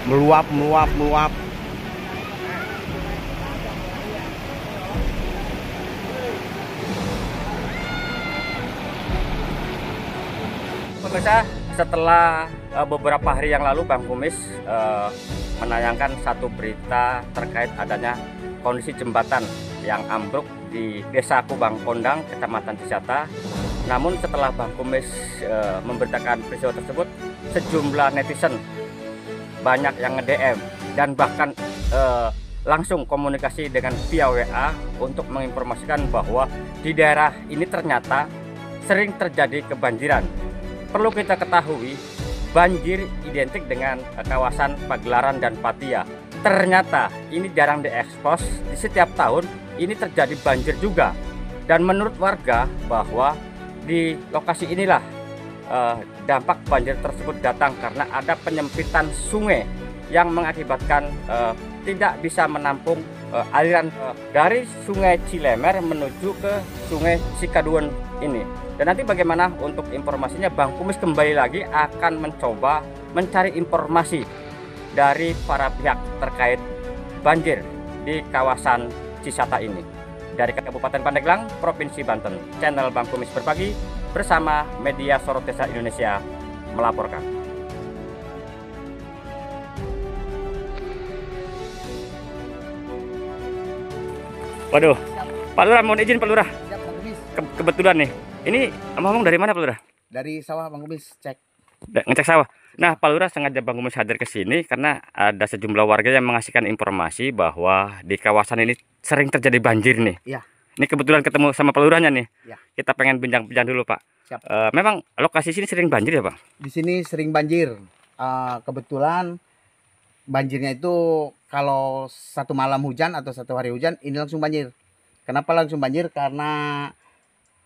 meluap meluap meluap. Pemirsa, setelah beberapa hari yang lalu Bang Kumis menayangkan satu berita terkait adanya kondisi jembatan yang ambruk di Desa Kubang Kondang, Kecamatan Cisata. Namun setelah Bang Kumis memberitakan peristiwa tersebut, sejumlah netizen banyak yang nge-DM dan bahkan langsung komunikasi dengan via WA untuk menginformasikan bahwa di daerah ini ternyata sering terjadi kebanjiran. Perlu kita ketahui, banjir identik dengan kawasan Pagelaran dan Patia. Ternyata ini jarang diekspos, di setiap tahun ini terjadi banjir juga. Dan menurut warga bahwa di lokasi inilah dampak banjir tersebut datang karena ada penyempitan sungai yang mengakibatkan tidak bisa menampung aliran dari Sungai Cilemer menuju ke Sungai Cikaduan ini. Dan nanti bagaimana untuk informasinya, Bang Kumis kembali lagi akan mencoba mencari informasi dari para pihak terkait banjir di kawasan Cisata ini. Dari Kabupaten Pandeglang, Provinsi Banten, channel Bang Kumis Berbagi bersama media Sorot Desa Indonesia melaporkan. Waduh, Pak Lurah, mohon izin Pak Lurah. Kebetulan nih, ini ngomong dari mana Pak Lurah? Dari sawah Bang Kumis, cek. Ngecek sawah. Nah, Pak Lurah sengaja Bang Kumis hadir ke sini karena ada sejumlah warga yang mengasihkan informasi bahwa di kawasan ini sering terjadi banjir nih. Iya. Ini kebetulan ketemu sama Pak Lurahnya nih. Ya. Kita pengen bincang-bincang dulu Pak. Siap. Memang lokasi sini sering banjir ya Pak? Di sini sering banjir. Kebetulan banjirnya itu kalau satu malam hujan atau satu hari hujan ini langsung banjir. Kenapa langsung banjir? Karena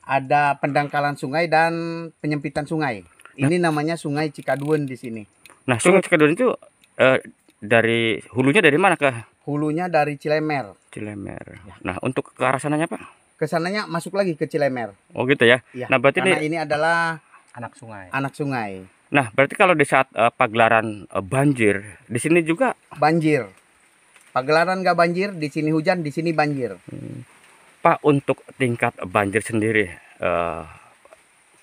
ada pendangkalan sungai dan penyempitan sungai. Ini namanya Sungai Cikaduan di sini. Nah, Sungai Cikaduan itu dari hulunya dari mana ke? Hulunya dari Cilemer. Cilemer. Nah, untuk ke arah sananya Pak? Ke sananya masuk lagi ke Cilemer. Oh gitu ya. Ya, Nah, berarti karena ini adalah anak sungai. anak sungai. Nah, berarti kalau di saat Pagelaran banjir, di sini juga Banjir. Pagelaran nggak banjir, di sini hujan, di sini banjir. Pak, untuk tingkat banjir sendiri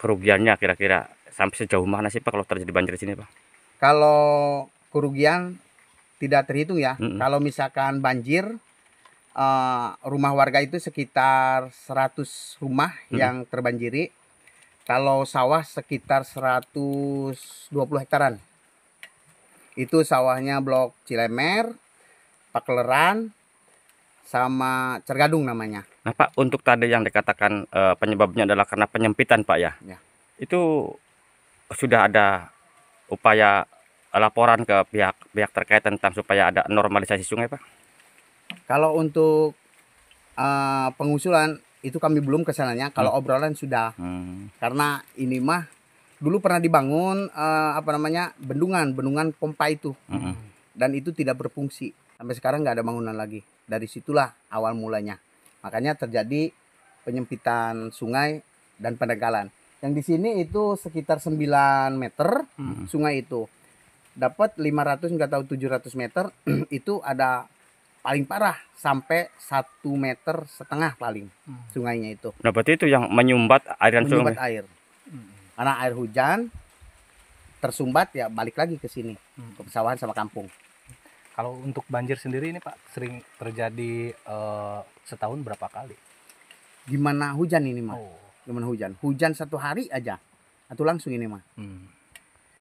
kerugiannya kira-kira sampai sejauh mana sih Pak kalau terjadi banjir di sini Pak? Kalau kerugian tidak terhitung ya. Kalau misalkan banjir, rumah warga itu sekitar 100 rumah yang terbanjiri. Kalau sawah sekitar 120 hektaran. Itu sawahnya blok Cilemer, Pagelaran, sama Cergadung namanya. Nah Pak, untuk tadi yang dikatakan penyebabnya adalah karena penyempitan Pak ya? Ya. Itu sudah ada upaya laporan ke pihak terkait tentang supaya ada normalisasi sungai Pak? Kalau untuk pengusulan itu kami belum kesananya. Kalau obrolan sudah. Karena ini mah dulu pernah dibangun bendungan pompa itu. Dan itu tidak berfungsi. Sampai sekarang nggak ada bangunan lagi. Dari situlah awal mulanya. Makanya terjadi penyempitan sungai dan pendangkalan. Yang di sini itu sekitar 9 meter sungai itu. Dapat 500 nggak tahu 700 meter itu ada paling parah sampai 1,5 meter paling sungainya itu. Nah berarti itu yang menyumbat aliran sungai? Menyumbat air. Karena air hujan tersumbat ya balik lagi ke sini. Ke pesawahan sama kampung. Kalau untuk banjir sendiri ini Pak sering terjadi setahun berapa kali? Gimana hujan ini mah? Oh. Gimana hujan? Hujan satu hari aja. Atau langsung ini mah.